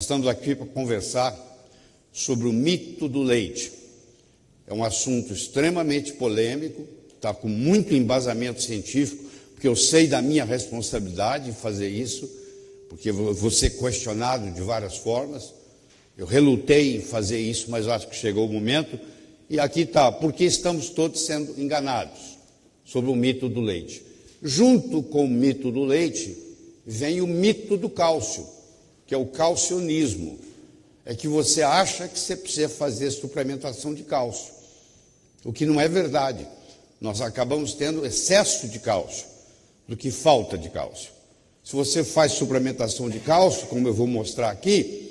Estamos aqui para conversar sobre o mito do leite. É um assunto extremamente polêmico, está com muito embasamento científico, porque eu sei da minha responsabilidade em fazer isso, porque eu vou ser questionado de várias formas. Eu relutei em fazer isso, mas acho que chegou o momento. E aqui está, porque estamos todos sendo enganados sobre o mito do leite. Junto com o mito do leite, vem o mito do cálcio, que é o calcionismo. É que você acha que você precisa fazer suplementação de cálcio, o que não é verdade. Nós acabamos tendo excesso de cálcio do que falta de cálcio. Se você faz suplementação de cálcio, como eu vou mostrar aqui,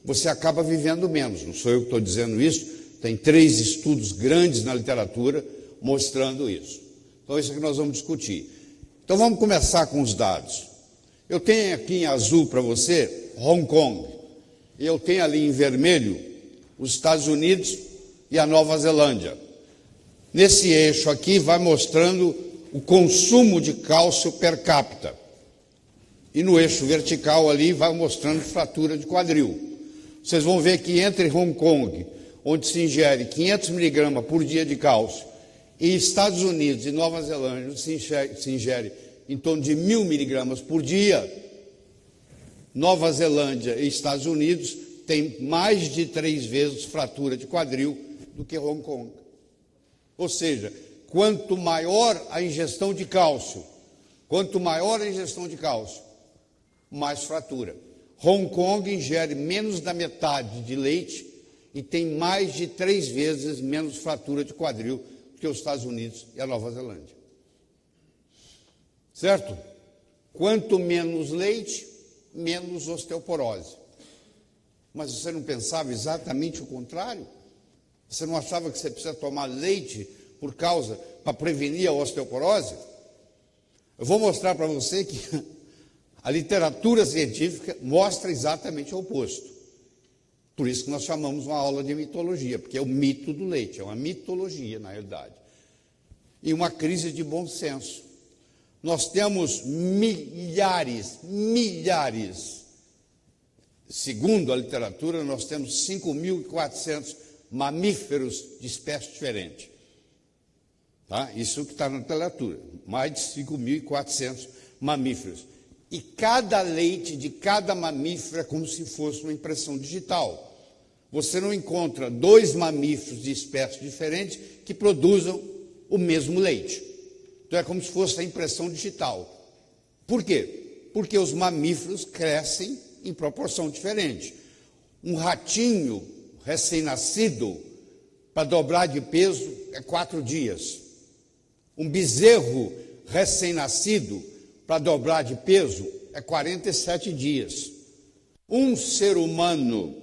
você acaba vivendo menos. Não sou eu que estou dizendo isso, tem 3 estudos grandes na literatura mostrando isso. Então, isso é que nós vamos discutir. Então, vamos começar com os dados. Eu tenho aqui em azul para você Hong Kong, e eu tenho ali em vermelho os Estados Unidos e a Nova Zelândia. Nesse eixo aqui vai mostrando o consumo de cálcio per capita. E no eixo vertical ali vai mostrando fratura de quadril. Vocês vão ver que entre Hong Kong, onde se ingere 500 miligramas por dia de cálcio, e Estados Unidos e Nova Zelândia se ingere em torno de 1.000 miligramas por dia, Nova Zelândia e Estados Unidos têm mais de 3 vezes fratura de quadril do que Hong Kong. Ou seja, quanto maior a ingestão de cálcio, mais fratura. Hong Kong ingere menos da metade de leite e tem mais de 3 vezes menos fratura de quadril do que os Estados Unidos e a Nova Zelândia. Certo? Quanto menos leite, menos osteoporose. Mas você não pensava exatamente o contrário? Você não achava que você precisa tomar leite para prevenir a osteoporose? Eu vou mostrar para você que a literatura científica mostra exatamente o oposto. Por isso que nós chamamos uma aula de mitologia, porque é o mito do leite, é uma mitologia na realidade. E uma crise de bom senso. Nós temos milhares, segundo a literatura, nós temos 5.400 mamíferos de espécies diferentes. Tá? Isso que está na literatura, mais de 5.400 mamíferos. E cada leite de cada mamífero é como se fosse uma impressão digital. Você não encontra 2 mamíferos de espécies diferentes que produzam o mesmo leite. Então é como se fosse a impressão digital. Por quê? Porque os mamíferos crescem em proporção diferente. Um ratinho recém-nascido, para dobrar de peso, é 4 dias. Um bezerro recém-nascido, para dobrar de peso, é 47 dias. Um ser humano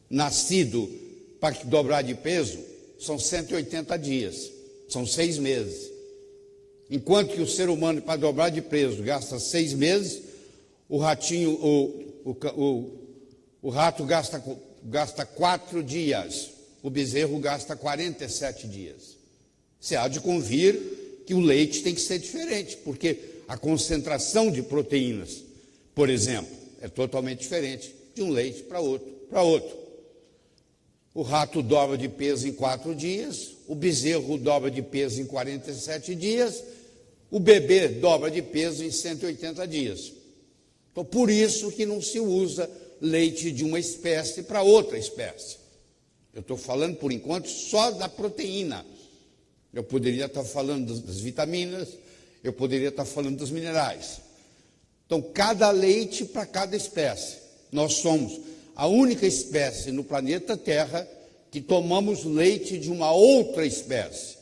nascido para dobrar de peso são 180 dias, são 6 meses. Enquanto que o ser humano, para dobrar de peso, gasta 6 meses, o rato gasta 4 dias, o bezerro gasta 47 dias. Você há de convir que o leite tem que ser diferente, porque a concentração de proteínas, por exemplo, é totalmente diferente de um leite para outro. O rato dobra de peso em 4 dias, o bezerro dobra de peso em 47 dias, o bebê dobra de peso em 180 dias. Então, por isso que não se usa leite de uma espécie para outra espécie. Eu estou falando, por enquanto, só da proteína. Eu poderia estar falando das vitaminas, eu poderia estar falando dos minerais. Então, cada leite para cada espécie. Nós somos a única espécie no planeta Terra que tomamos leite de uma outra espécie.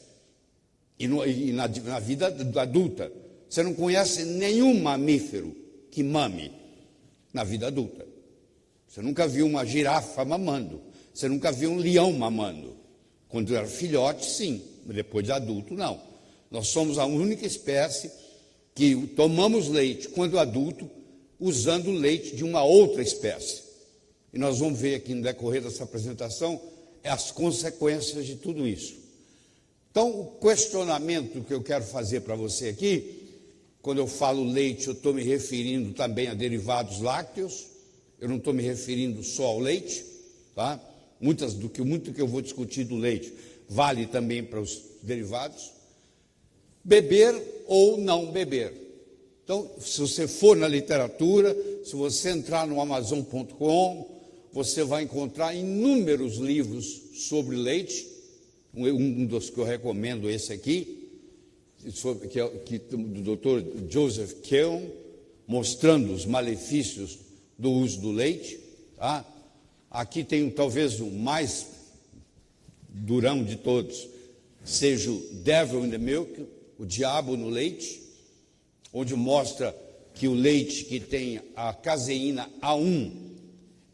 E na vida adulta, você não conhece nenhum mamífero que mame na vida adulta. Você nunca viu uma girafa mamando, você nunca viu um leão mamando. Quando era filhote, sim, mas depois de adulto, não. Nós somos a única espécie que tomamos leite, quando adulto, usando leite de uma outra espécie. E nós vamos ver aqui no decorrer dessa apresentação as consequências de tudo isso. Então, o questionamento que eu quero fazer para você aqui, quando eu falo leite, eu estou me referindo também a derivados lácteos, eu não estou me referindo só ao leite, tá? Muito que eu vou discutir do leite vale também para os derivados. Beber ou não beber. Então, se você for na literatura, se você entrar no Amazon.com, você vai encontrar inúmeros livros sobre leite. Um dos que eu recomendo, esse aqui, do Dr. Joseph Keown, mostrando os malefícios do uso do leite. Tá? Aqui tem talvez o mais durão de todos, seja o Devil in the Milk, o diabo no leite, onde mostra que o leite que tem a caseína A1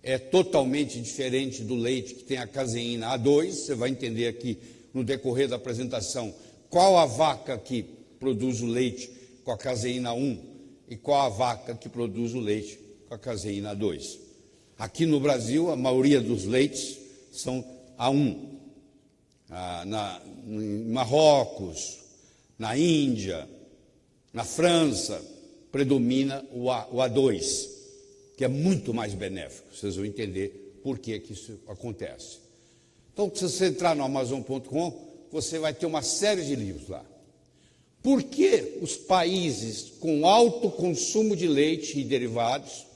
é totalmente diferente do leite que tem a caseína A2. Você vai entender aqui no decorrer da apresentação qual a vaca que produz o leite com a caseína A1 e qual a vaca que produz o leite com a caseína A2. Aqui no Brasil, a maioria dos leites são A1. Em Marrocos, na Índia, na França, predomina o A2, que é muito mais benéfico. Vocês vão entender por que isso acontece. Então, se você entrar no Amazon.com, você vai ter uma série de livros lá. Por que os países com alto consumo de leite e derivados,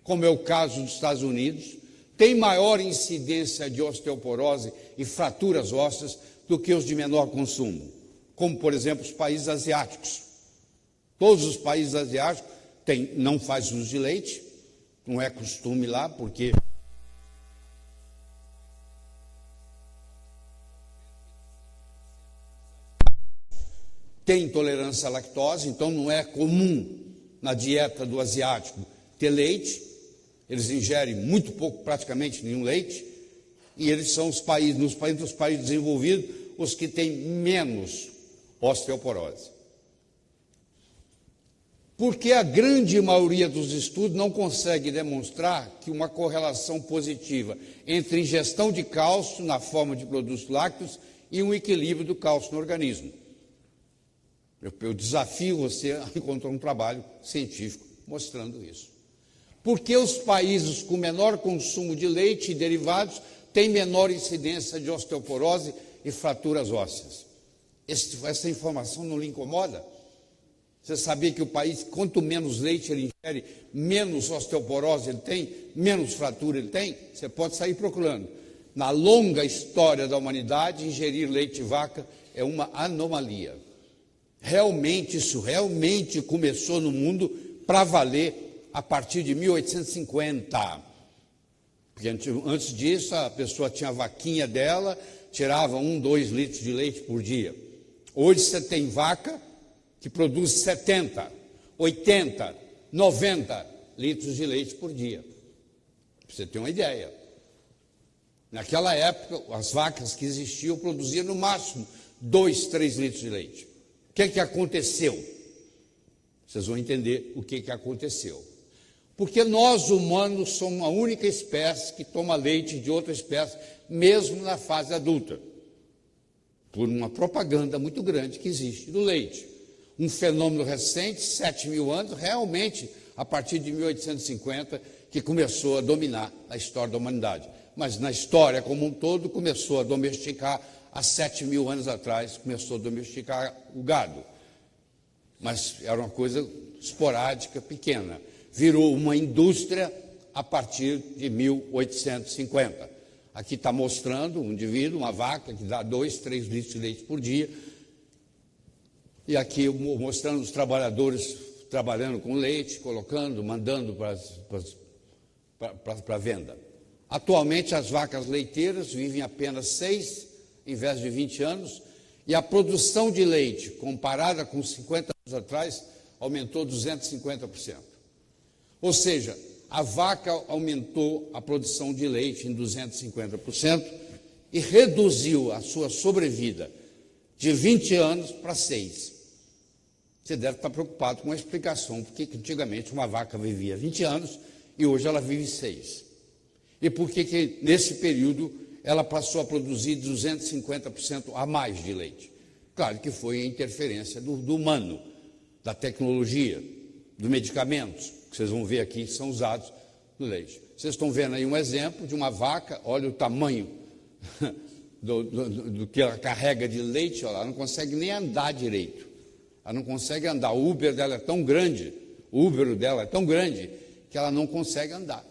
como é o caso dos Estados Unidos, têm maior incidência de osteoporose e fraturas ósseas do que os de menor consumo? Como, por exemplo, os países asiáticos. Todos os países asiáticos não fazem uso de leite, não é costume lá, porque tem intolerância à lactose, então não é comum na dieta do asiático ter leite. Eles ingerem muito pouco, praticamente nenhum leite, e eles são os países, dos países desenvolvidos, os que têm menos osteoporose. Porque a grande maioria dos estudos não consegue demonstrar que uma correlação positiva entre ingestão de cálcio na forma de produtos lácteos e um equilíbrio do cálcio no organismo. Eu desafio você a encontrar um trabalho científico mostrando isso. Porque os países com menor consumo de leite e derivados têm menor incidência de osteoporose e fraturas ósseas. Essa informação não lhe incomoda? Você sabia que o país, quanto menos leite ele ingere, menos osteoporose ele tem, menos fratura ele tem? Você pode sair procurando. Na longa história da humanidade, ingerir leite de vaca é uma anomalia. Isso realmente começou no mundo para valer a partir de 1850. Porque antes disso, a pessoa tinha a vaquinha dela, tirava 1, 2 litros de leite por dia. Hoje você tem vaca que produz 70, 80, 90 litros de leite por dia. Para você ter uma ideia. Naquela época, as vacas que existiam produziam no máximo 2, 3 litros de leite. O que aconteceu? Vocês vão entender o que aconteceu. Porque nós, humanos, somos a única espécie que toma leite de outra espécie, mesmo na fase adulta. Por uma propaganda muito grande que existe do leite. Um fenômeno recente, 7.000 anos, realmente, a partir de 1850, que começou a dominar a história da humanidade. Mas na história como um todo, começou a domesticar, há 7.000 anos atrás, começou a domesticar o gado. Mas era uma coisa esporádica, pequena. Virou uma indústria a partir de 1850. Aqui está mostrando um indivíduo, uma vaca, que dá 2, 3 litros de leite por dia. E aqui mostrando os trabalhadores trabalhando com leite, colocando, mandando para venda. Atualmente, as vacas leiteiras vivem apenas 6, em vez de 20 anos, e a produção de leite, comparada com 50 anos atrás, aumentou 250%. Ou seja, a vaca aumentou a produção de leite em 250% e reduziu a sua sobrevida de 20 anos para 6. Você deve estar preocupado com a explicação, porque antigamente uma vaca vivia 20 anos e hoje ela vive 6. E por que nesse período ela passou a produzir 250% a mais de leite? Claro que foi a interferência do humano, da tecnologia, dos medicamentos, que vocês vão ver aqui, que são usados no leite. Vocês estão vendo aí um exemplo de uma vaca, olha o tamanho do que ela carrega de leite, olha, ela não consegue nem andar direito. Ela não consegue andar. O útero dela é tão grande, que ela não consegue andar.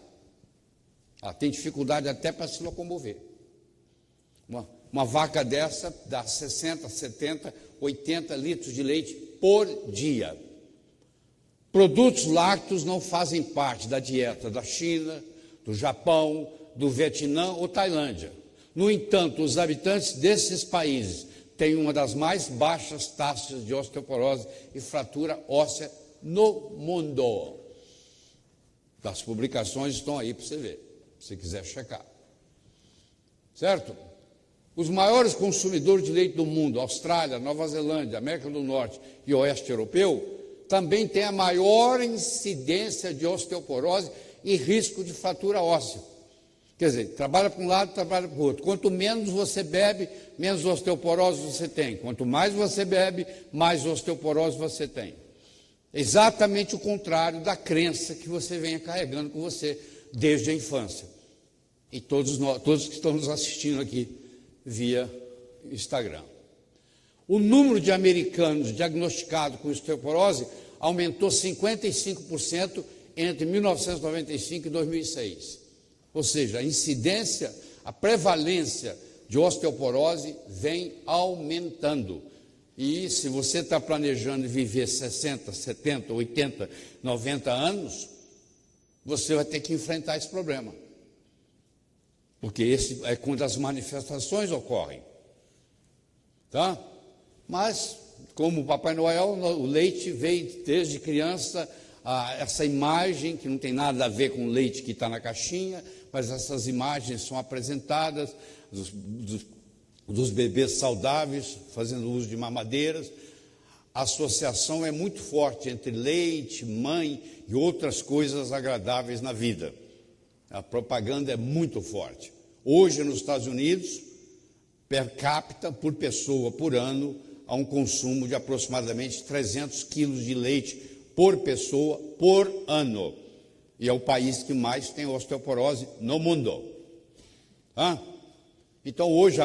Ela tem dificuldade até para se locomover. Uma vaca dessa dá 60, 70, 80 litros de leite por dia. Produtos lácteos não fazem parte da dieta da China, do Japão, do Vietnã ou Tailândia. No entanto, os habitantes desses países têm uma das mais baixas taxas de osteoporose e fratura óssea no mundo. As publicações estão aí para você ver, se você quiser checar. Certo? Os maiores consumidores de leite do mundo, Austrália, Nova Zelândia, América do Norte e Oeste Europeu, também têm a maior incidência de osteoporose e risco de fratura óssea. Quer dizer, trabalha para um lado, trabalha para o outro. Quanto menos você bebe, menos osteoporose você tem. Quanto mais você bebe, mais osteoporose você tem. Exatamente o contrário da crença que você venha carregando com você desde a infância. E todos que estão nos assistindo aqui via Instagram. O número de americanos diagnosticados com osteoporose aumentou 55% entre 1995 e 2006. Ou seja, a incidência, a prevalência de osteoporose vem aumentando. E se você está planejando viver 60, 70, 80, 90 anos, você vai ter que enfrentar esse problema. Porque esse é quando as manifestações ocorrem. Tá? Mas, como o Papai Noel, o leite veio desde criança, essa imagem, que não tem nada a ver com o leite que está na caixinha, mas essas imagens são apresentadas dos bebês saudáveis, fazendo uso de mamadeiras. A associação é muito forte entre leite, mãe e outras coisas agradáveis na vida. A propaganda é muito forte. Hoje, nos Estados Unidos, per capita, por pessoa, por ano, há um consumo de aproximadamente 300 quilos de leite por pessoa, por ano. E é o país que mais tem osteoporose no mundo. Então, hoje,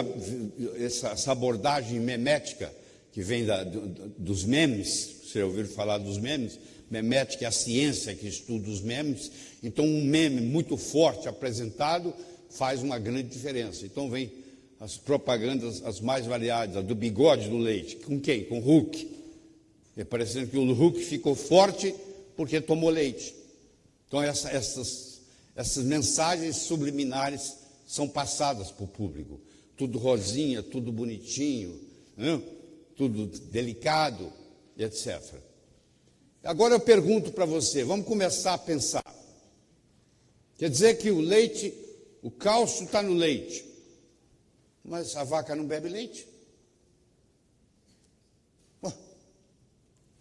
essa abordagem memética, que vem dos memes, você já ouviu falar dos memes? Memética é a ciência que estuda os memes. Então, um meme muito forte apresentado faz uma grande diferença. Então, vem as propagandas as mais variadas, a do bigode do leite. Com quem? Com o Hulk. É parecendo que o Hulk ficou forte porque tomou leite. Então, essas mensagens subliminares são passadas para o público. Tudo rosinha, tudo bonitinho, né? Tudo delicado, etc. Agora eu pergunto para você, vamos começar a pensar. Quer dizer que o leite, o cálcio está no leite, mas a vaca não bebe leite?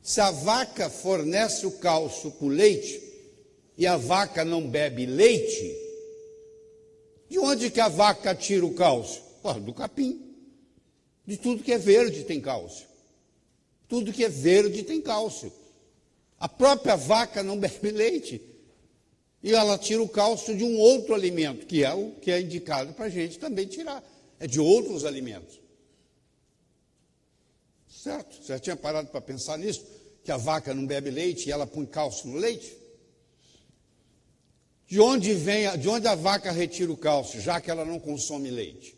Se a vaca fornece o cálcio para o leite e a vaca não bebe leite, de onde que a vaca tira o cálcio? Do capim. De tudo que é verde tem cálcio. Tudo que é verde tem cálcio. A própria vaca não bebe leite. E ela tira o cálcio de um outro alimento, que é o que é indicado para a gente também tirar. É de outros alimentos. Certo? Você já tinha parado para pensar nisso? Que a vaca não bebe leite e ela põe cálcio no leite? De onde a vaca retira o cálcio, já que ela não consome leite?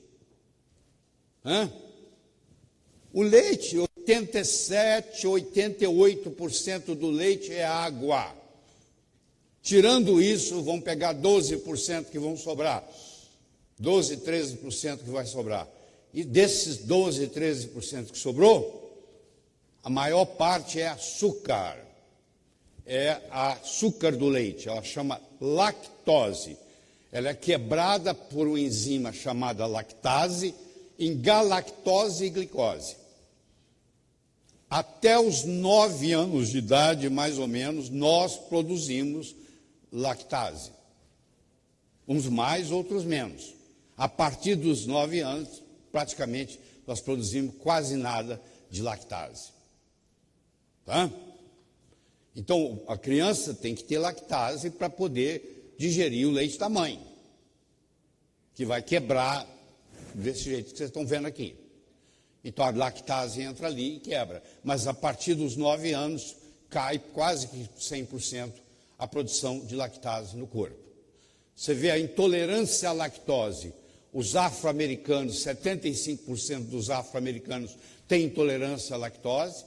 O leite, 87, 88% do leite é água. Tirando isso, vão pegar 12% que vão sobrar. 12, 13% que vai sobrar. E desses 12, 13% que sobrou, a maior parte é açúcar. É açúcar do leite, ela chama lactose. Ela é quebrada por uma enzima chamada lactase em galactose e glicose. Até os 9 anos de idade, mais ou menos, nós produzimos lactase. Uns mais, outros menos. A partir dos 9 anos, praticamente, nós produzimos quase nada de lactase. Tá? Então, a criança tem que ter lactase para poder digerir o leite da mãe, que vai quebrar desse jeito que vocês estão vendo aqui. Então a lactase entra ali e quebra. Mas a partir dos 9 anos cai quase que 100% a produção de lactase no corpo. Você vê a intolerância à lactose. Os afro-americanos, 75% dos afro-americanos têm intolerância à lactose.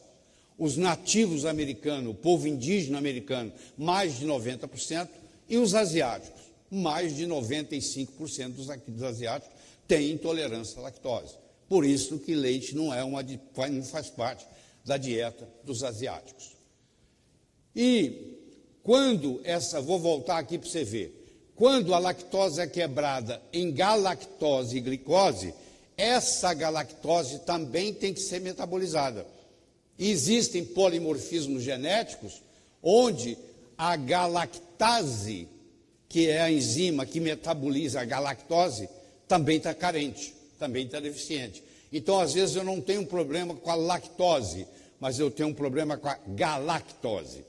Os nativos americanos, o povo indígena americano, mais de 90%. E os asiáticos, mais de 95% dos asiáticos têm intolerância à lactose. Por isso que leite não faz parte da dieta dos asiáticos. E quando vou voltar aqui para você ver, quando a lactose é quebrada em galactose e glicose, essa galactose também tem que ser metabolizada. E existem polimorfismos genéticos onde a galactase, que é a enzima que metaboliza a galactose, também está carente, também está deficiente. Então, às vezes, eu não tenho um problema com a lactose, mas eu tenho um problema com a galactose.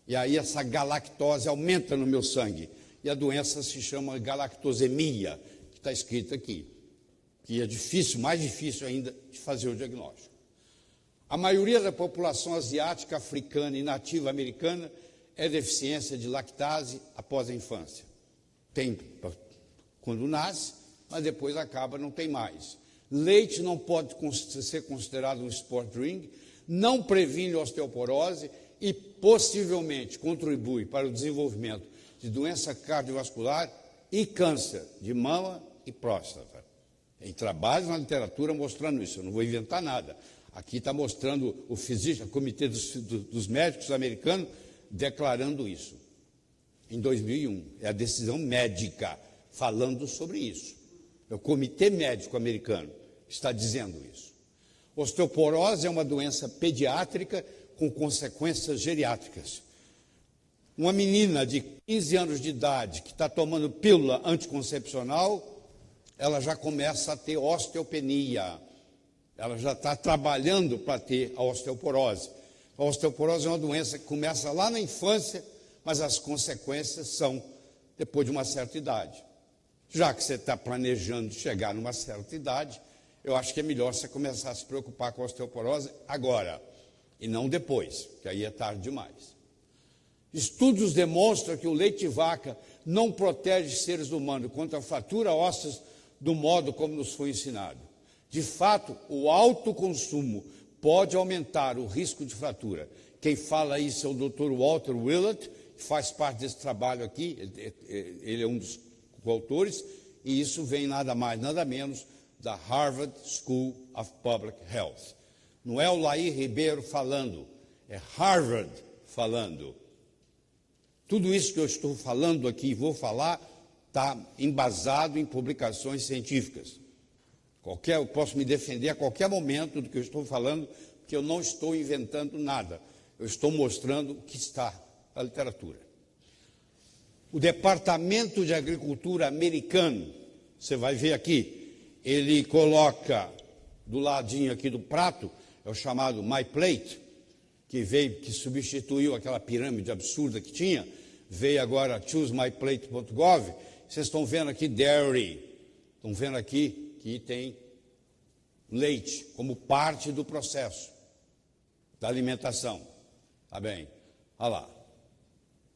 E aí essa galactose aumenta no meu sangue. E a doença se chama galactosemia, que está escrito aqui. Que é difícil, mais difícil ainda, de fazer o diagnóstico. A maioria da população asiática, africana e nativa americana é deficiência de lactase após a infância. Tem quando nasce, mas depois acaba, não tem mais. Leite não pode ser considerado um sport drink, não previne osteoporose e possivelmente contribui para o desenvolvimento de doença cardiovascular e câncer de mama e próstata. Tem trabalhos na literatura mostrando isso, eu não vou inventar nada. Aqui está mostrando o Comitê dos Médicos americanos declarando isso. Em 2001, é a decisão médica falando sobre isso. É o Comitê Médico Americano que está dizendo isso. Osteoporose é uma doença pediátrica com consequências geriátricas. Uma menina de 15 anos de idade que está tomando pílula anticoncepcional, ela já começa a ter osteopenia. Ela já está trabalhando para ter a osteoporose. A osteoporose é uma doença que começa lá na infância, mas as consequências são depois de uma certa idade. Já que você está planejando chegar numa certa idade, eu acho que é melhor você começar a se preocupar com a osteoporose agora, e não depois, que aí é tarde demais. Estudos demonstram que o leite de vaca não protege seres humanos contra a fratura óssea do modo como nos foi ensinado. De fato, o alto consumo pode aumentar o risco de fratura. Quem fala isso é o Dr. Walter Willett, que faz parte desse trabalho aqui, ele é um dos coautores, e isso vem nada mais, nada menos da Harvard School of Public Health. Não é o Laí Ribeiro falando, é Harvard falando. Tudo isso que eu estou falando aqui e vou falar está embasado em publicações científicas. Eu posso me defender a qualquer momento do que eu estou falando, porque eu não estou inventando nada. Eu estou mostrando o que está na literatura. O Departamento de Agricultura americano, você vai ver aqui, ele coloca do ladinho aqui do prato, é o chamado My Plate, que substituiu aquela pirâmide absurda que tinha, veio agora choosemyplate.gov. Vocês estão vendo aqui dairy, estão vendo aqui que tem leite como parte do processo da alimentação. Tá bem? Olha lá,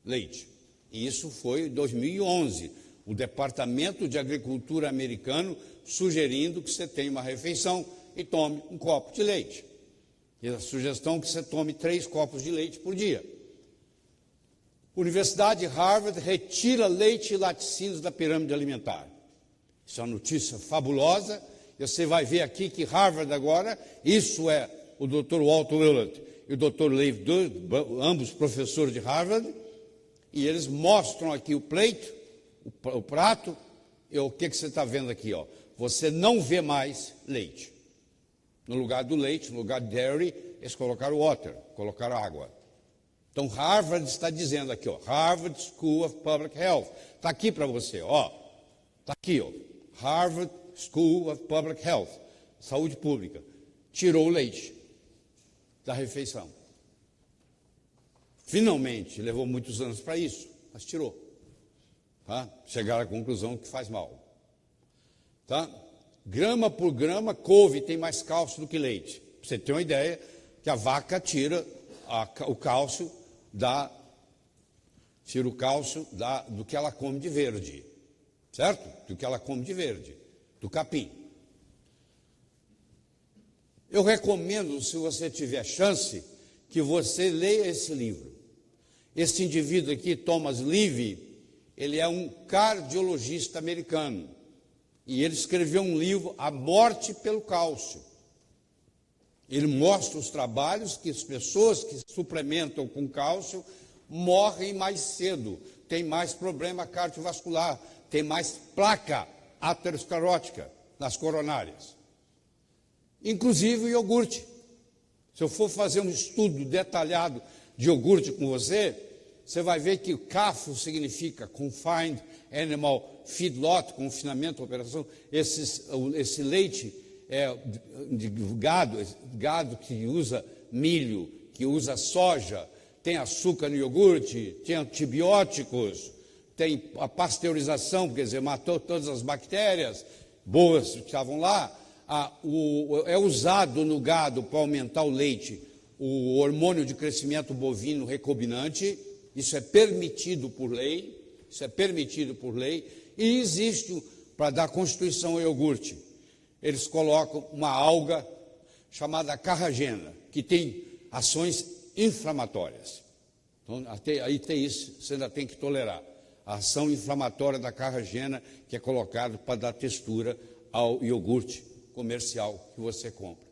leite. E isso foi em 2011, o Departamento de Agricultura americano sugerindo que você tenha uma refeição e tome um copo de leite. E a sugestão é que você tome 3 copos de leite por dia. Universidade de Harvard retira leite e laticínios da pirâmide alimentar. Isso é uma notícia fabulosa. E você vai ver aqui que Harvard agora, isso é o Dr. Walter Willett e o Dr. Leif Durst, ambos professores de Harvard, e eles mostram aqui o plate, o prato, e o que você está vendo aqui? Ó? Você não vê mais leite. No lugar do leite, no lugar de dairy, eles colocaram water, colocaram água. Então, Harvard está dizendo aqui, ó, Harvard School of Public Health. Está aqui para você, ó. Está aqui, ó. Harvard School of Public Health, saúde pública, tirou o leite da refeição. Finalmente, levou muitos anos para isso, mas tirou. tá? Chegaram à conclusão que faz mal. Tá? Grama por grama, couve tem mais cálcio do que leite. Pra você ter uma ideia que a vaca tira o cálcio do que ela come de verde, certo? Do que ela come de verde, do capim. Eu recomendo, se você tiver chance, que você leia esse livro. Esse indivíduo aqui, Thomas Levy, ele é um cardiologista americano. E ele escreveu um livro, A Morte pelo Cálcio. Ele mostra os trabalhos que as pessoas que suplementam com cálcio morrem mais cedo, tem mais problema cardiovascular, tem mais placa aterosclerótica nas coronárias. Inclusive o iogurte. Se eu for fazer um estudo detalhado de iogurte com você, você vai ver que o CAFO significa Confined Animal Feedlot, confinamento, operação. Esse leite de gado que usa milho, que usa soja, tem açúcar no iogurte, tem antibióticos, tem a pasteurização, quer dizer, matou todas as bactérias boas que estavam lá. É usado no gado para aumentar o leite o hormônio de crescimento bovino recombinante. Isso é permitido por lei, e existe, para dar constituição ao iogurte, eles colocam uma alga chamada carragena, que tem ações inflamatórias. Então, aí tem isso, você ainda tem que tolerar. A ação inflamatória da carragena, que é colocada para dar textura ao iogurte comercial que você compra.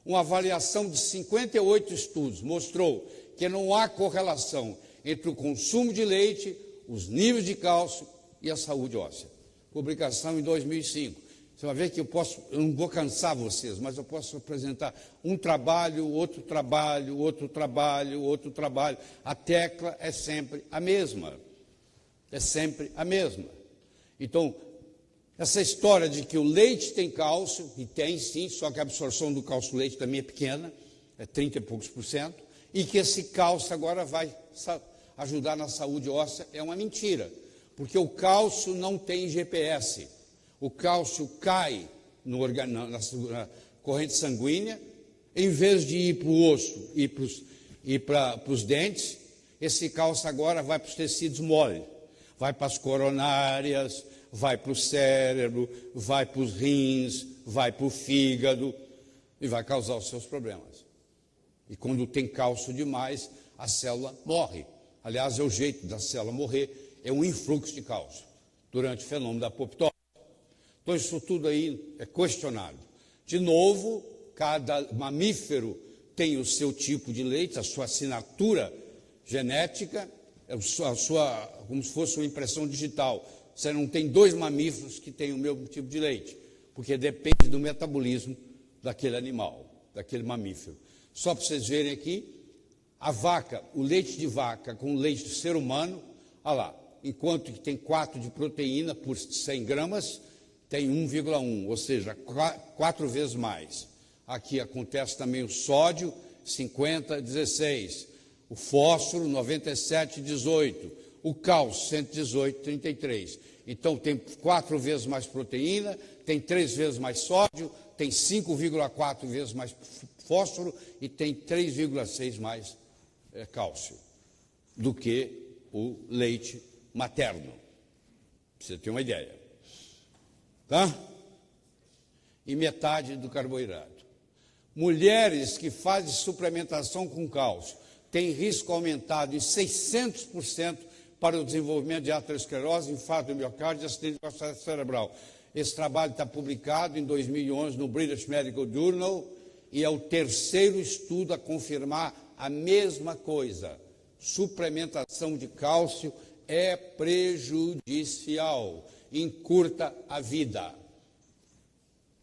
Uma avaliação de 58 estudos mostrou que não há correlação entre o consumo de leite, os níveis de cálcio e a saúde óssea. Publicação em 2005. Você vai ver que eu não vou cansar vocês, mas eu posso apresentar um trabalho, outro trabalho, outro trabalho, outro trabalho. A tecla é sempre a mesma. É sempre a mesma. Então, essa história de que o leite tem cálcio, e tem sim, só que a absorção do cálcio do leite também é pequena, é 30 e poucos %, e que esse cálcio agora vai ajudar na saúde óssea, é uma mentira, porque o cálcio não tem GPS. O cálcio cai na corrente sanguínea, em vez de ir para o osso e para os dentes, esse cálcio agora vai para os tecidos moles, vai para as coronárias, vai para o cérebro, vai para os rins, vai para o fígado e vai causar os seus problemas. E quando tem cálcio demais, a célula morre. Aliás, é o jeito da célula morrer, é um influxo de cálcio durante o fenômeno da apoptose. Então, isso tudo aí é questionado. De novo, cada mamífero tem o seu tipo de leite, a sua assinatura genética, como se fosse uma impressão digital. Você não tem dois mamíferos que têm o mesmo tipo de leite, porque depende do metabolismo daquele animal, daquele mamífero. Só para vocês verem aqui, a vaca, o leite de vaca com o leite do ser humano, olha lá, enquanto que tem 4 de proteína por 100 gramas, tem 1,1, ou seja, 4 vezes mais. Aqui acontece também o sódio, 50,16, o fósforo, 97,18, o cálcio, 118,33. Então, tem 4 vezes mais proteína, tem 3 vezes mais sódio, tem 5,4 vezes mais fósforo e tem 3,6 mais cálcio do que o leite materno. Pra você ter uma ideia. Tá? E metade do carboidrato. Mulheres que fazem suplementação com cálcio têm risco aumentado em 600% para o desenvolvimento de aterosclerose, infarto do miocárdio e acidente cerebral. Esse trabalho está publicado em 2011 no British Medical Journal e é o terceiro estudo a confirmar a mesma coisa. Suplementação de cálcio é prejudicial, encurta a vida.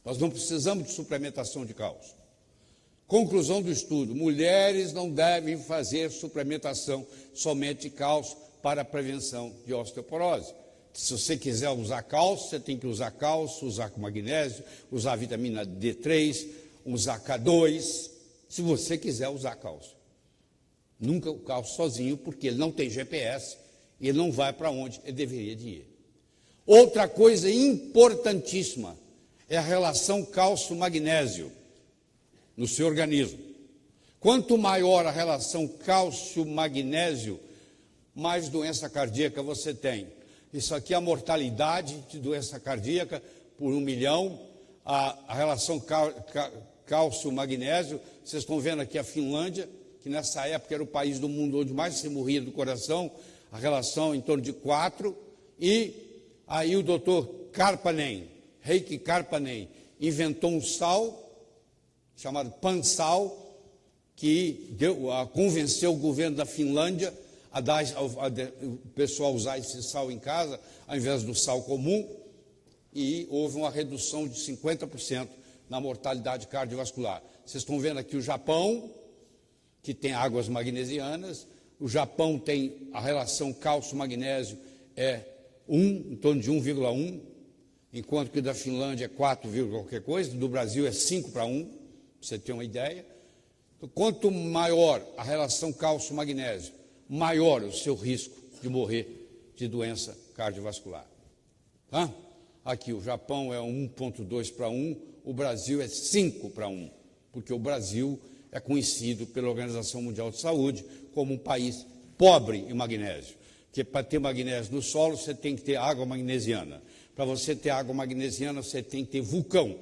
Nós não precisamos de suplementação de cálcio. Conclusão do estudo: mulheres não devem fazer suplementação somente de cálcio para a prevenção de osteoporose. Se você quiser usar cálcio, você tem que usar cálcio, usar com magnésio, usar vitamina D3, usar K2, se você quiser usar cálcio. Nunca o cálcio sozinho, porque ele não tem GPS e ele não vai para onde ele deveria de ir. Outra coisa importantíssima é a relação cálcio-magnésio no seu organismo. Quanto maior a relação cálcio-magnésio, mais doença cardíaca você tem. Isso aqui é a mortalidade de doença cardíaca por 1 milhão, a relação cálcio-magnésio. Vocês estão vendo aqui a Finlândia, que nessa época era o país do mundo onde mais se morria do coração, a relação em torno de 4, e aí o doutor Karpanen, Heikki Karpanen, inventou um sal chamado Pansal, que convenceu o governo da Finlândia a dar o pessoal usar esse sal em casa, ao invés do sal comum, e houve uma redução de 50% na mortalidade cardiovascular. Vocês estão vendo aqui o Japão, que tem águas magnesianas. O Japão tem a relação cálcio-magnésio em torno de 1,1, enquanto que o da Finlândia é 4, qualquer coisa, do Brasil é 5:1, para você ter uma ideia. Então, quanto maior a relação cálcio-magnésio, maior o seu risco de morrer de doença cardiovascular. Tá? Aqui o Japão é 1,2:1, o Brasil é 5:1, porque o Brasil é conhecido pela Organização Mundial de Saúde como um país pobre em magnésio. Porque para ter magnésio no solo, você tem que ter água magnesiana. Para você ter água magnesiana, você tem que ter vulcão.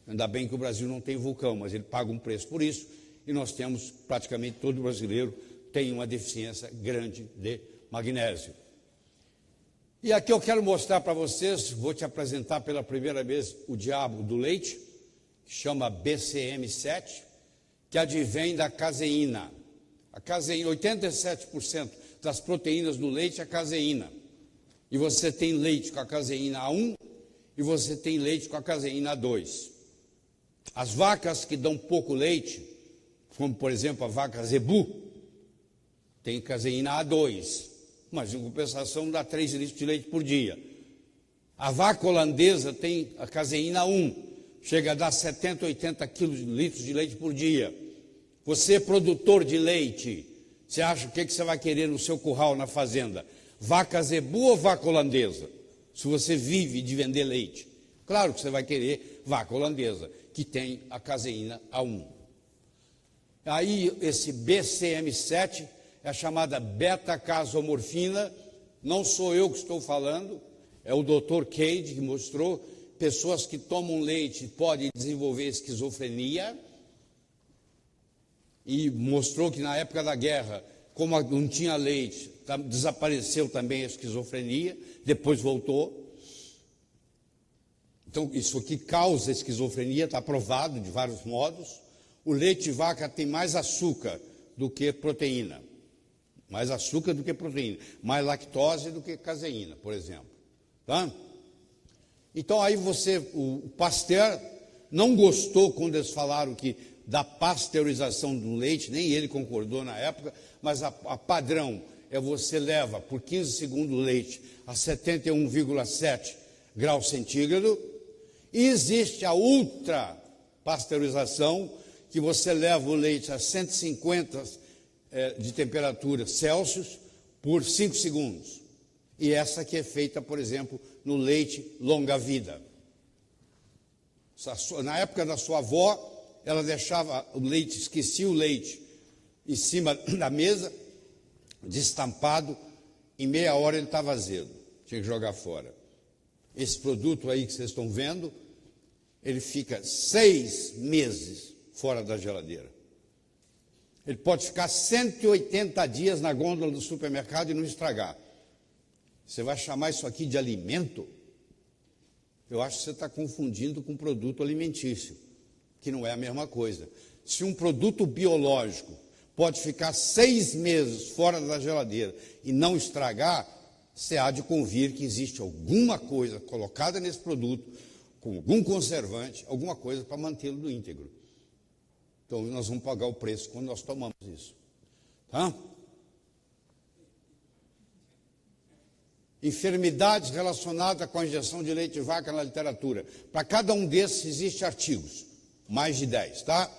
Ainda bem que o Brasil não tem vulcão, mas ele paga um preço por isso, e nós temos, praticamente todo brasileiro tem uma deficiência grande de magnésio. E aqui eu quero mostrar para vocês, vou te apresentar pela primeira vez o diabo do leite, que chama BCM7, que advém da caseína. A caseína, 87% das proteínas do leite é caseína. E você tem leite com a caseína A1 e você tem leite com a caseína A2. As vacas que dão pouco leite, como por exemplo a vaca zebu, tem caseína A2, mas em compensação dá 3 litros de leite por dia. A vaca holandesa tem a caseína A1, chega a dar 70, 80 litros de leite por dia. Você, produtor de leite, você acha o que você vai querer no seu curral, na fazenda? Vaca zebu ou vaca holandesa? Se você vive de vender leite. Claro que você vai querer vaca holandesa, que tem a caseína A1. Aí, esse BCM7 é a chamada beta-casomorfina. Não sou eu que estou falando, é o Dr. Cade que mostrou. Pessoas que tomam leite podem desenvolver esquizofrenia. E mostrou que na época da guerra, como não tinha leite, desapareceu também a esquizofrenia, depois voltou. Então, isso aqui causa esquizofrenia, está provado de vários modos. O leite de vaca tem mais açúcar do que proteína. Mais açúcar do que proteína. Mais lactose do que caseína, por exemplo. Tá? Então, aí o Pasteur não gostou quando eles falaram que da pasteurização do leite, nem ele concordou na época, mas a padrão é você leva por 15 segundos o leite a 71,7 graus centígrados, e existe a ultra pasteurização, que você leva o leite a 150 de temperatura Celsius por 5 segundos. E essa que é feita, por exemplo, no leite longa-vida. Na época da sua avó, ela deixava o leite, esquecia o leite em cima da mesa, destampado, em meia hora ele estava azedo, tinha que jogar fora. Esse produto aí que vocês estão vendo, ele fica 6 meses fora da geladeira. Ele pode ficar 180 dias na gôndola do supermercado e não estragar. Você vai chamar isso aqui de alimento? Eu acho que você está confundindo com produto alimentício, que não é a mesma coisa. Se um produto biológico pode ficar 6 meses fora da geladeira e não estragar, você há de convir que existe alguma coisa colocada nesse produto, com algum conservante, alguma coisa para mantê-lo íntegro. Então, nós vamos pagar o preço quando nós tomamos isso. Tá? Enfermidades relacionadas com a injeção de leite de vaca na literatura. Para cada um desses existem artigos, mais de 10, tá?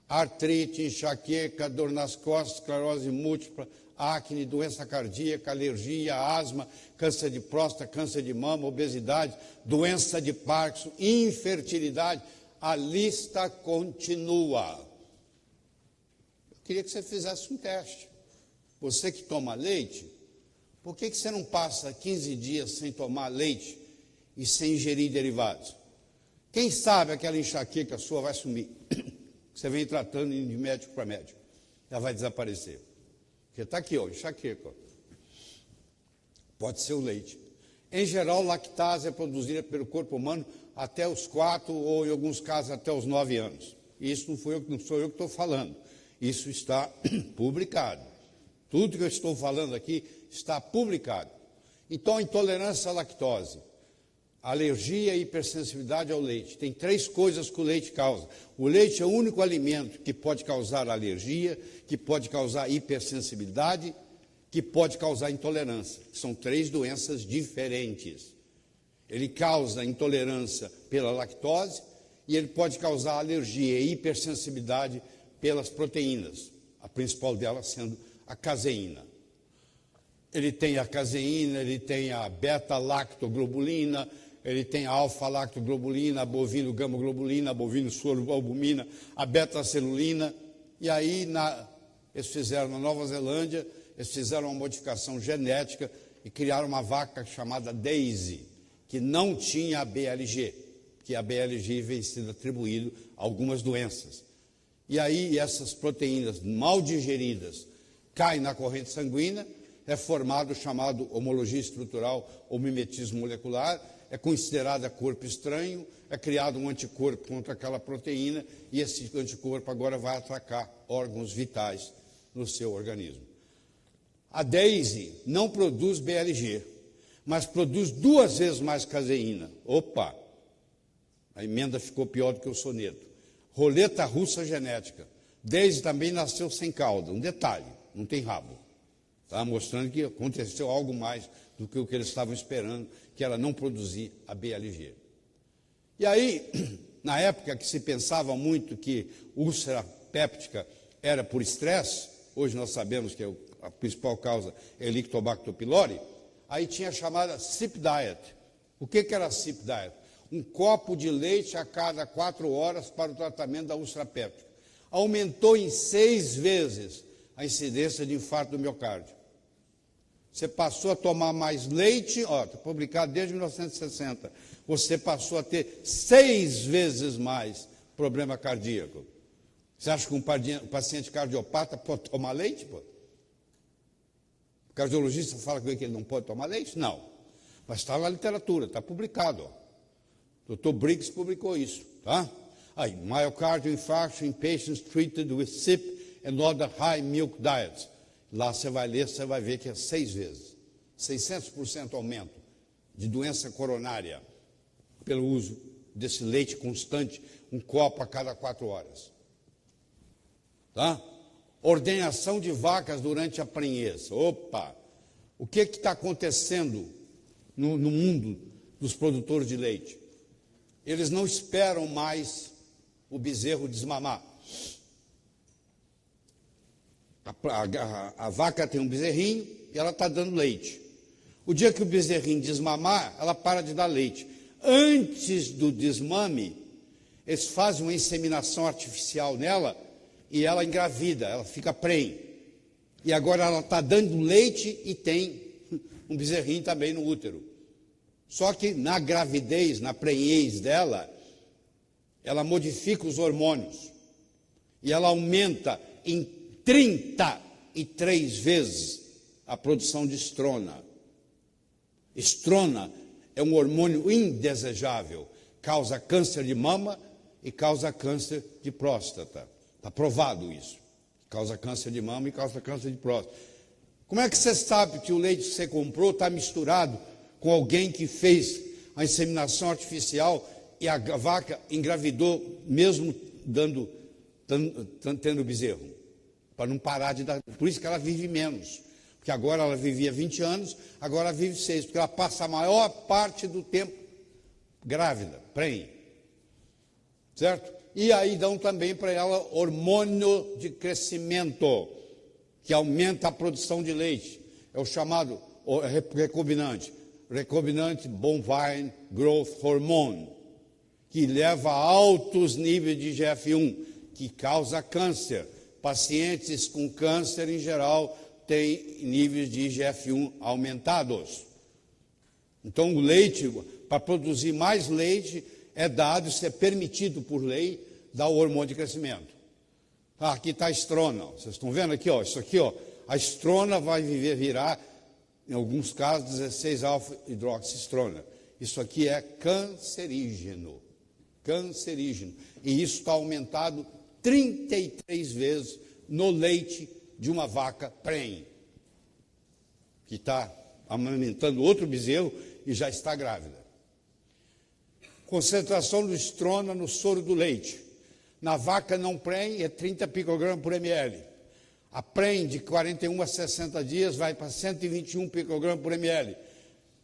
Artrite, enxaqueca, dor nas costas, esclerose múltipla, acne, doença cardíaca, alergia, asma, câncer de próstata, câncer de mama, obesidade, doença de Parkinson, infertilidade. A lista continua. Eu queria que você fizesse um teste. Você que toma leite, por que você não passa 15 dias sem tomar leite e sem ingerir derivados? Quem sabe aquela enxaqueca sua vai sumir. Você vem tratando de médico para médico. Ela vai desaparecer. Porque está aqui, ó, enxaqueca. Ó. Pode ser o leite. Em geral, lactase é produzida pelo corpo humano até os 4 ou, em alguns casos, até os 9 anos. Isso não sou eu que estou falando. Isso está publicado. Tudo que eu estou falando aqui está publicado. Então, a intolerância à lactose, alergia e hipersensibilidade ao leite. Tem 3 coisas que o leite causa. O leite é o único alimento que pode causar alergia, que pode causar hipersensibilidade, que pode causar intolerância. São 3 doenças diferentes. Ele causa intolerância pela lactose e ele pode causar alergia e hipersensibilidade pelas proteínas, a principal delas sendo a caseína. Ele tem a caseína, ele tem a beta-lactoglobulina, ele tem a alfa-lactoglobulina, a bovino-gama-globulina, a bovino-soro-albumina, a beta-celulina. E aí, eles fizeram na Nova Zelândia, eles fizeram uma modificação genética e criaram uma vaca chamada Daisy, que não tinha a BLG, que a BLG vem sendo atribuído a algumas doenças. E aí, essas proteínas mal digeridas caem na corrente sanguínea, é formado o chamado homologia estrutural ou mimetismo molecular, é considerada corpo estranho, é criado um anticorpo contra aquela proteína e esse anticorpo agora vai atacar órgãos vitais no seu organismo. A Daisy não produz BLG, mas produz 2 vezes mais caseína. Opa! A emenda ficou pior do que o soneto. Roleta russa genética. Daisy também nasceu sem cauda. Um detalhe, não tem rabo. Tá? Mostrando que aconteceu algo mais do que o que eles estavam esperando, que era não produzir a BLG. E aí, na época que se pensava muito que úlcera péptica era por estresse, hoje nós sabemos que a principal causa é Helicobacter pylori, aí tinha a chamada SIP Diet. O que era a SIP Diet? Um copo de leite a cada 4 horas para o tratamento da úlcera péptica. Aumentou em 6 vezes a incidência de infarto do miocárdio. Você passou a tomar mais leite, está publicado desde 1960, você passou a ter 6 vezes mais problema cardíaco. Você acha que um paciente cardiopata pode tomar leite? Pô? O cardiologista fala que ele não pode tomar leite? Não. Mas está na literatura, está publicado. O Dr. Briggs publicou isso. Tá? Aí, myocardial infarction in patients treated with SIP and other high milk diets. Lá você vai ler, você vai ver que é 6 vezes. 600% aumento de doença coronária pelo uso desse leite constante, um copo a cada 4 horas. Tá? Ordenhação de vacas durante a prenhez. Opa! O que está acontecendo no mundo dos produtores de leite? Eles não esperam mais o bezerro desmamar. A vaca tem um bezerrinho e ela está dando leite. O dia que o bezerrinho desmamar, ela para de dar leite. Antes do desmame, eles fazem uma inseminação artificial nela e ela engravida, ela fica prenhe. E agora ela está dando leite e tem um bezerrinho também no útero. Só que na gravidez, na prenhez dela, ela modifica os hormônios e ela aumenta em 33 vezes a produção de estrona. Estrona é um hormônio indesejável, causa câncer de mama e causa câncer de próstata. Está provado isso. Causa câncer de mama e causa câncer de próstata. Como é que você sabe que o leite que você comprou está misturado com alguém que fez a inseminação artificial e a vaca engravidou mesmo tendo bezerro? Para não parar de dar. Por isso que ela vive menos. Porque agora ela vivia 20 anos, agora ela vive 6, porque ela passa a maior parte do tempo grávida, prenhe. Certo? E aí dão também para ela hormônio de crescimento. que aumenta a produção de leite. É o chamado recombinante, Recombinant Bovine Growth Hormone, que leva a altos níveis de IGF-1, que causa câncer. Pacientes com câncer, em geral, têm níveis de IGF-1 aumentados. Então, o leite, para produzir mais leite, é dado, isso é permitido por lei, dar o hormônio de crescimento. Aqui está a estrona. Vocês estão vendo aqui, isso aqui, a estrona vai virar, em alguns casos, 16-alfa-hidroxistrona. Isso aqui é cancerígeno. Cancerígeno. E isso está aumentado 33 vezes no leite de uma vaca prenhe, que está amamentando outro bezerro e já está grávida. Concentração do estrona no soro do leite. Na vaca não prenhe é 30 picogramas por ml. A prenhe de 41 a 60 dias vai para 121 picogramas por ml.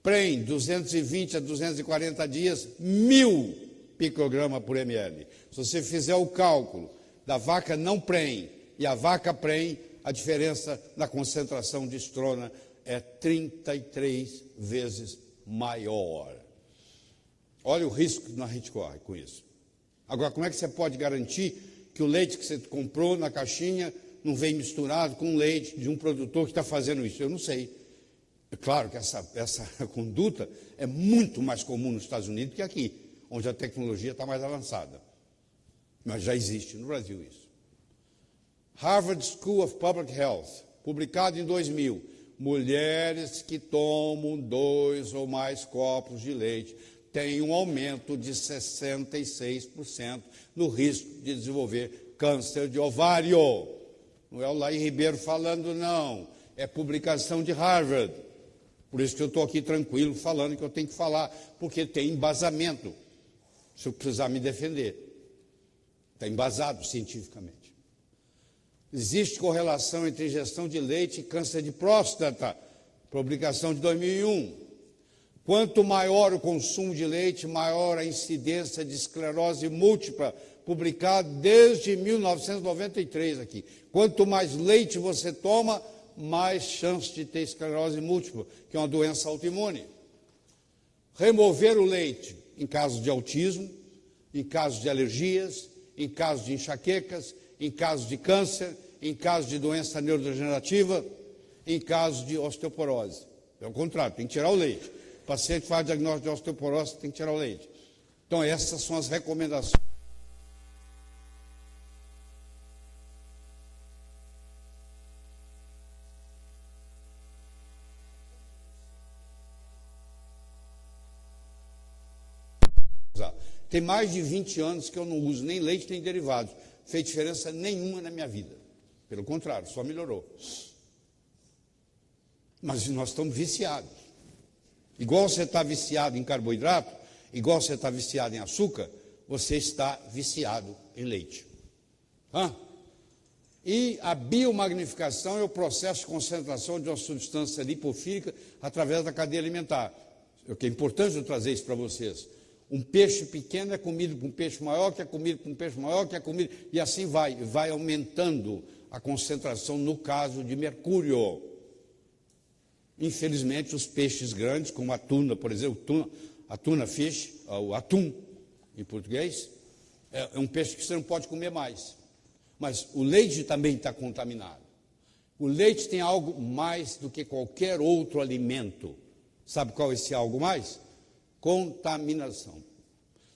Prenhe 220 a 240 dias, 1000 picogramas por ml. Se você fizer o cálculo da vaca não prenhe e a vaca prenhe, a diferença na concentração de estrona é 33 vezes maior. Olha o risco que a gente corre com isso. Agora, como é que você pode garantir que o leite que você comprou na caixinha não vem misturado com leite de um produtor que está fazendo isso? Eu não sei. É claro que essa conduta é muito mais comum nos Estados Unidos que aqui, onde a tecnologia está mais avançada. Mas já existe no Brasil isso. Harvard School of Public Health, publicado em 2000, mulheres que tomam 2 ou mais copos de leite têm um aumento de 66% no risco de desenvolver câncer de ovário. Não é o Laí Ribeiro falando, não. É publicação de Harvard. Por isso que eu estou aqui tranquilo falando que eu tenho que falar, porque tem embasamento, se eu precisar me defender. Está embasado cientificamente. Existe correlação entre ingestão de leite e câncer de próstata, publicação de 2001. Quanto maior o consumo de leite, maior a incidência de esclerose múltipla, publicado desde 1993 aqui. Quanto mais leite você toma, mais chance de ter esclerose múltipla, que é uma doença autoimune. Remover o leite em casos de autismo, em casos de alergias, em casos de enxaquecas, em casos de câncer, em casos de doença neurodegenerativa, em casos de osteoporose. É o contrário, tem que tirar o leite. O paciente faz diagnóstico de osteoporose, tem que tirar o leite. Então, essas são as recomendações. Tem mais de 20 anos que eu não uso nem leite nem derivados. Não fez diferença nenhuma na minha vida. Pelo contrário, só melhorou. Mas nós estamos viciados. Igual você está viciado em carboidrato, igual você está viciado em açúcar, você está viciado em leite. E a biomagnificação é o processo de concentração de uma substância lipofílica através da cadeia alimentar. É importante eu trazer isso para vocês. Um peixe pequeno é comido por um peixe maior, que é comido por um peixe maior, que é comido... E assim vai aumentando a concentração no caso de mercúrio. Infelizmente, os peixes grandes, como a tuna, por exemplo, a tuna fish, o atum, em português, é um peixe que você não pode comer mais. Mas o leite também está contaminado. O leite tem algo mais do que qualquer outro alimento. Sabe qual é esse algo mais? Contaminação.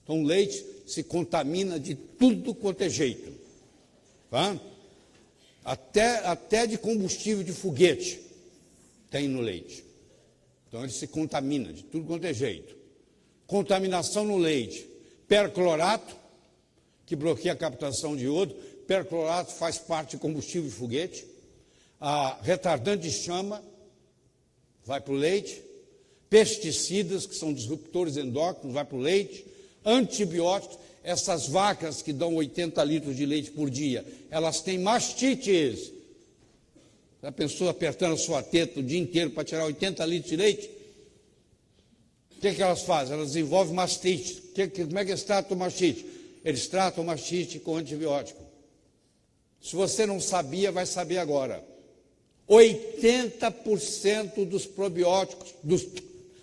Então, o leite se contamina de tudo quanto é jeito. Tá? Até de combustível de foguete tem no leite. Então, ele se contamina de tudo quanto é jeito. Contaminação no leite. Perclorato, que bloqueia a captação de iodo. Perclorato faz parte de combustível de foguete. Retardante de chama vai para o leite. Pesticidas, que são disruptores endócrinos, vai para o leite. Antibióticos, essas vacas que dão 80 litros de leite por dia, elas têm mastites. Já pensou apertando a sua teta o dia inteiro para tirar 80 litros de leite? O que elas fazem? Elas desenvolvem mastite. Como é que eles tratam mastite? Eles tratam mastite com antibiótico. Se você não sabia, vai saber agora. 80% dos probióticos,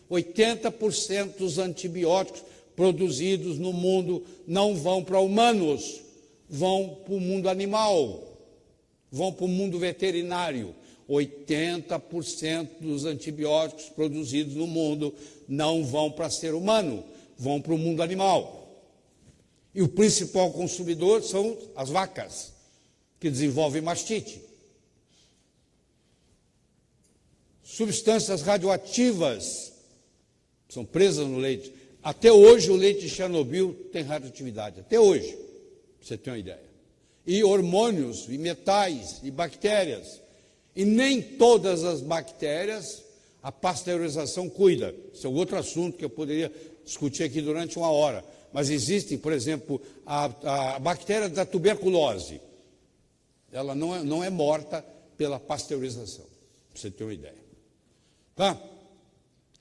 80% dos antibióticos produzidos no mundo não vão para humanos, vão para o mundo animal, vão para o mundo veterinário. 80% dos antibióticos produzidos no mundo não vão para ser humano, vão para o mundo animal. E o principal consumidor são as vacas, que desenvolvem mastite. Substâncias radioativas são presas no leite. Até hoje o leite de Chernobyl tem radioatividade, até hoje, para você ter uma ideia. E hormônios, e metais, e bactérias. E nem todas as bactérias a pasteurização cuida. Esse é outro assunto que eu poderia discutir aqui durante uma hora. Mas existe, por exemplo, a bactéria da tuberculose. Ela não é morta pela pasteurização, para você ter uma ideia. Tá?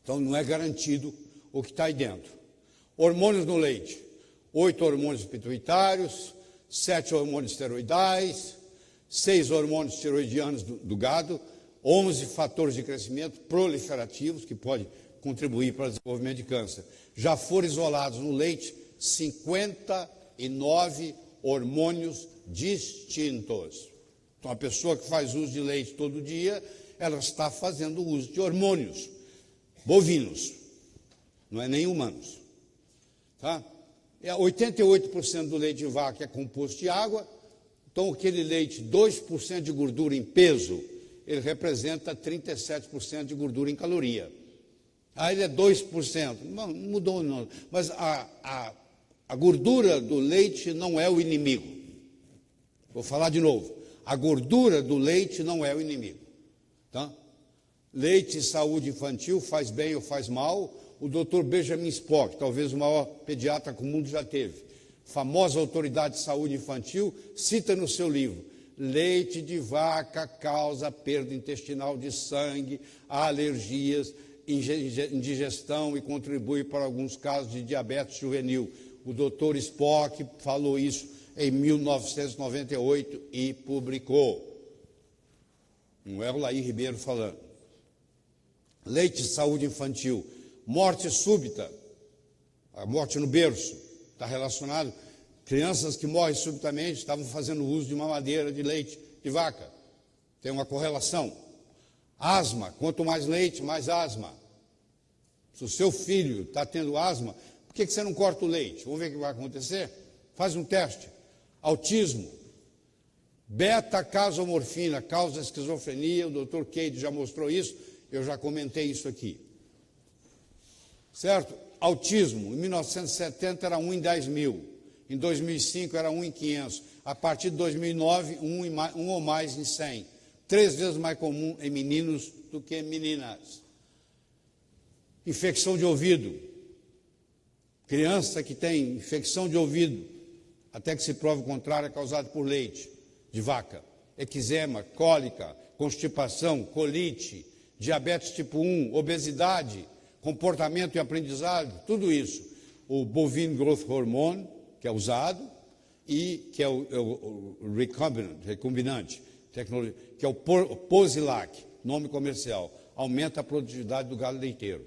Então não é garantido o que está aí dentro. Hormônios no leite. 8 hormônios pituitários, 7 hormônios esteroidais, 6 hormônios tiroidianos do gado, 11 fatores de crescimento proliferativos que podem contribuir para o desenvolvimento de câncer. Já foram isolados no leite 59 hormônios distintos. Então, a pessoa que faz uso de leite todo dia, ela está fazendo uso de hormônios bovinos, não é nem humanos. Tá? 88% do leite de vaca é composto de água, então aquele leite, 2% de gordura em peso, ele representa 37% de gordura em caloria. Aí ele é 2%, não mudou não, mas a gordura do leite não é o inimigo. Vou falar de novo, a gordura do leite não é o inimigo. Tá? Leite e saúde infantil faz bem ou faz mal? O Dr. Benjamin Spock, talvez o maior pediatra que o mundo já teve, famosa autoridade de saúde infantil, cita no seu livro: leite de vaca causa perda intestinal de sangue, alergias, indigestão e contribui para alguns casos de diabetes juvenil. O Dr. Spock falou isso em 1998 e publicou. Não é o Laí Ribeiro falando. Leite de saúde infantil. Morte súbita, a morte no berço, está relacionado. Crianças que morrem subitamente estavam fazendo uso de mamadeira de leite de vaca. Tem uma correlação. Asma, quanto mais leite, mais asma. Se o seu filho está tendo asma, por que você não corta o leite? Vamos ver o que vai acontecer? Faz um teste. Autismo. Beta-casomorfina causa esquizofrenia, o Dr. Cade já mostrou isso, eu já comentei isso aqui. Certo? Autismo, em 1970 era 1 em 10 mil, em 2005 era 1 em 500, a partir de 2009, 1 ou mais em 100. 3 vezes mais comum em meninos do que em meninas. Infecção de ouvido. Criança que tem infecção de ouvido, até que se prove o contrário, é causado por leite de vaca. Eczema, cólica, constipação, colite, diabetes tipo 1, obesidade, comportamento e aprendizado, tudo isso. O bovine growth hormone, que é usado, e que é o recombinante, tecnologia, que é o Posilac, nome comercial, aumenta a produtividade do gado leiteiro.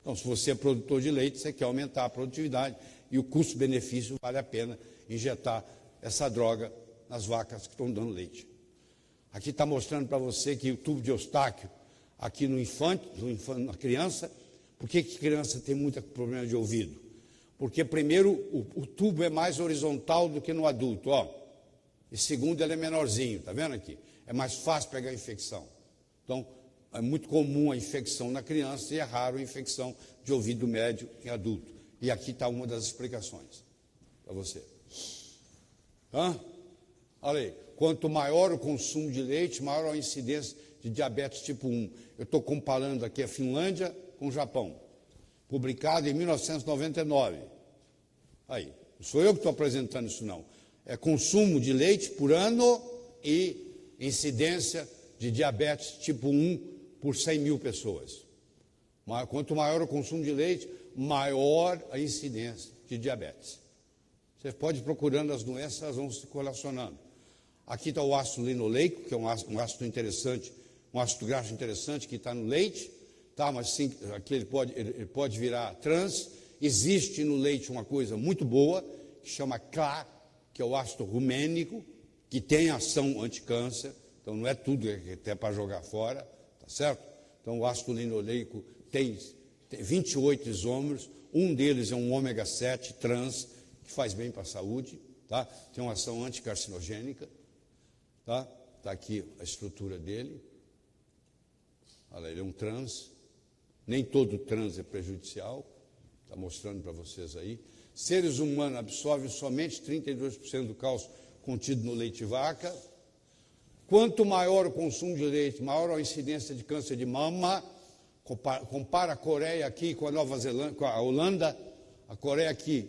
Então, se você é produtor de leite, você quer aumentar a produtividade e o custo-benefício vale a pena injetar essa droga nas vacas que estão dando leite. Aqui está mostrando para você que o tubo de Eustáquio, aqui no infante, na criança, por que criança tem muito problema de ouvido? Porque, primeiro, o tubo é mais horizontal do que no adulto, ó. E segundo, ele é menorzinho, está vendo aqui? É mais fácil pegar infecção. Então, é muito comum a infecção na criança e é raro a infecção de ouvido médio em adulto. E aqui está uma das explicações para você. Olha aí, quanto maior o consumo de leite, maior a incidência de diabetes tipo 1. Eu estou comparando aqui a Finlândia com o Japão, publicado em 1999. Aí, não sou eu que estou apresentando isso não. É consumo de leite por ano e incidência de diabetes tipo 1 por 100 mil pessoas. Quanto maior o consumo de leite, maior a incidência de diabetes. Você pode ir procurando as doenças, elas vão se correlacionando. Aqui está o ácido linoleico, que é um ácido interessante um ácido graxo interessante que está no leite, tá? Mas sim, aqui ele pode virar trans. Existe no leite uma coisa muito boa, que chama CLA, que é o ácido rumênico, que tem ação anticâncer, então não é tudo que é para jogar fora, tá certo? Então o ácido linoleico tem 28 isômeros, um deles é um ômega 7 trans, que faz bem para a saúde, tá? Tem uma ação anticarcinogênica, tá? Está aqui a estrutura dele. Olha, ele é um trans, nem todo trans é prejudicial, está mostrando para vocês aí. Seres humanos absorvem somente 32% do cálcio contido no leite de vaca. Quanto maior o consumo de leite, maior a incidência de câncer de mama. Compara a Coreia aqui com a Nova Zelândia, com a Holanda, a Coreia aqui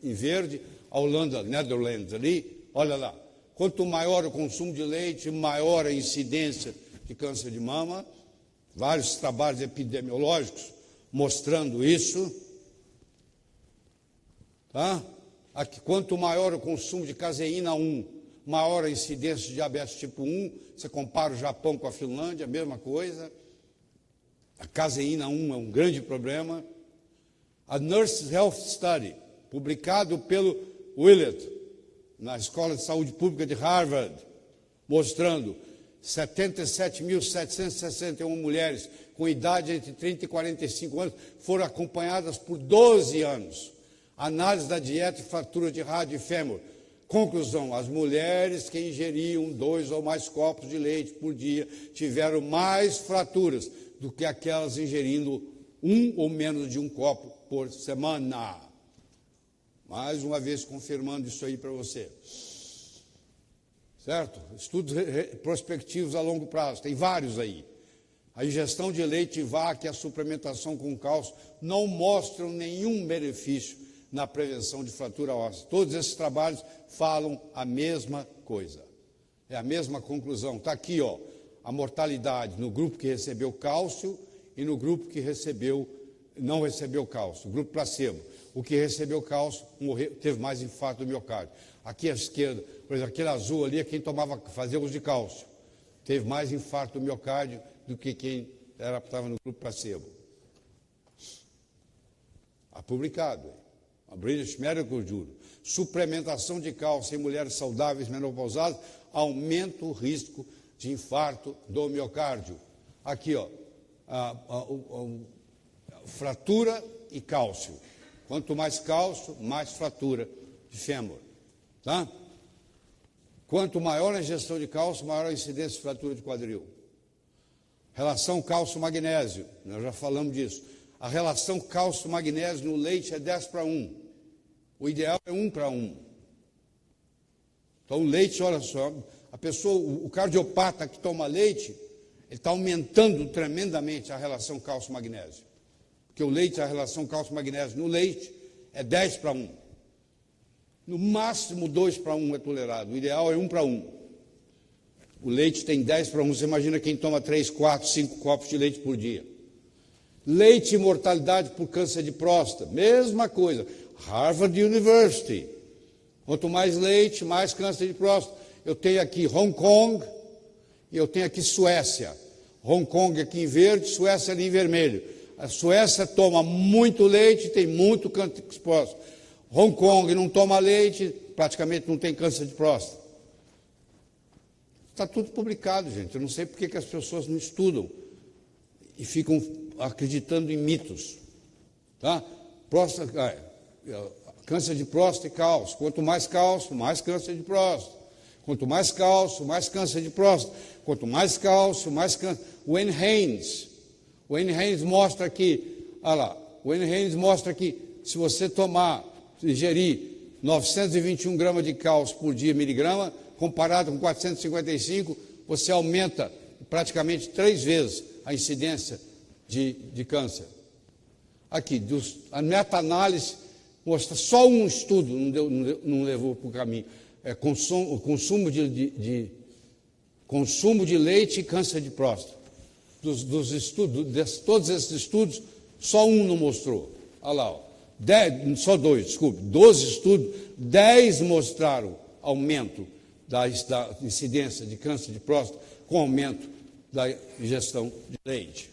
em verde, a Holanda, Netherlands ali, olha lá. Quanto maior o consumo de leite, maior a incidência de câncer de mama. Vários trabalhos epidemiológicos mostrando isso. Tá? Aqui, quanto maior o consumo de caseína 1, maior a incidência de diabetes tipo 1. Você compara o Japão com a Finlândia, a mesma coisa. A caseína 1 é um grande problema. A Nurses Health Study, publicado pelo Willett, na Escola de Saúde Pública de Harvard, mostrando 77.761 mulheres com idade entre 30 e 45 anos foram acompanhadas por 12 anos. Análise da dieta e fratura de rádio e fêmur. Conclusão: as mulheres que ingeriam 2 ou mais copos de leite por dia tiveram mais fraturas do que aquelas ingerindo 1 ou menos de 1 copo por semana. Mais uma vez confirmando isso aí para você. Certo? Estudos prospectivos a longo prazo, tem vários aí. A ingestão de leite de vaca e a suplementação com cálcio não mostram nenhum benefício na prevenção de fratura óssea. Todos esses trabalhos falam a mesma coisa. É a mesma conclusão. Está aqui, ó, a mortalidade no grupo que recebeu cálcio e no grupo que não recebeu cálcio, o grupo placebo. O que recebeu cálcio teve mais infarto do miocárdio. Aqui à esquerda, por exemplo, aquele azul ali é quem fazia uso de cálcio. Teve mais infarto do miocárdio do que quem estava no grupo placebo. Está publicado. A British Medical Journal. Suplementação de cálcio em mulheres saudáveis menopausadas aumenta o risco de infarto do miocárdio. Aqui, ó, fratura e cálcio. Quanto mais cálcio, mais fratura de fêmur. Tá? Quanto maior a ingestão de cálcio, maior a incidência de fratura de quadril. Relação cálcio-magnésio, nós já falamos disso. A relação cálcio-magnésio no leite é 10:1. O ideal é 1:1. Então, o leite, olha só, a pessoa, o cardiopata que toma leite, ele está aumentando tremendamente a relação cálcio-magnésio. Porque o leite, a relação cálcio-magnésio no leite é 10:1. No máximo 2:1 é tolerado. O ideal é 1:1. O leite tem 10:1. Você imagina quem toma 3, 4, 5 copos de leite por dia. Leite e mortalidade por câncer de próstata. Mesma coisa. Harvard University. Quanto mais leite, mais câncer de próstata. Eu tenho aqui Hong Kong e eu tenho aqui Suécia. Hong Kong aqui em verde, Suécia ali em vermelho. A Suécia toma muito leite e tem muito câncer de próstata. Hong Kong não toma leite, praticamente não tem câncer de próstata. Está tudo publicado, gente. Eu não sei por que as pessoas não estudam e ficam acreditando em mitos. Tá? Câncer de próstata e cálcio. Quanto mais cálcio, mais câncer de próstata. Quanto mais cálcio, mais câncer de próstata. Quanto mais cálcio, mais câncer. O Wayne Haynes mostra aqui, olha lá, o Wayne Haynes mostra que se você ingerir 921 gramas de cálcio por dia, miligrama, comparado com 455, você aumenta praticamente 3 vezes a incidência de câncer. Aqui, a meta-análise mostra só um estudo, não levou para o caminho. Consumo de leite e câncer de próstata. Todos esses estudos, só um não mostrou. Olha lá, ó. 12 estudos, 10 mostraram aumento da incidência de câncer de próstata com aumento da ingestão de leite.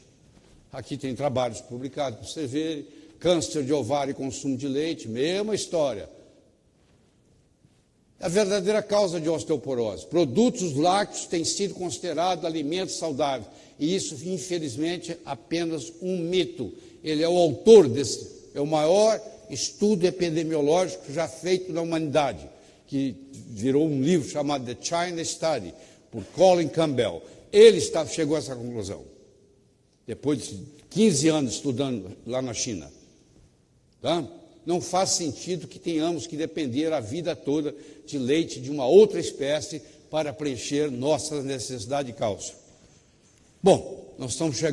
Aqui tem trabalhos publicados para você ver, câncer de ovário e consumo de leite, mesma história. A verdadeira causa de osteoporose. Produtos lácteos têm sido considerados alimentos saudáveis. E isso, infelizmente, é apenas um mito. Ele é o autor desse, é o maior estudo epidemiológico já feito na humanidade, que virou um livro chamado The China Study, por Colin Campbell. Ele chegou a essa conclusão, depois de 15 anos estudando lá na China. Tá? Não faz sentido que tenhamos que depender a vida toda de leite de uma outra espécie para preencher nossa necessidade de cálcio. Bom, nós estamos chegando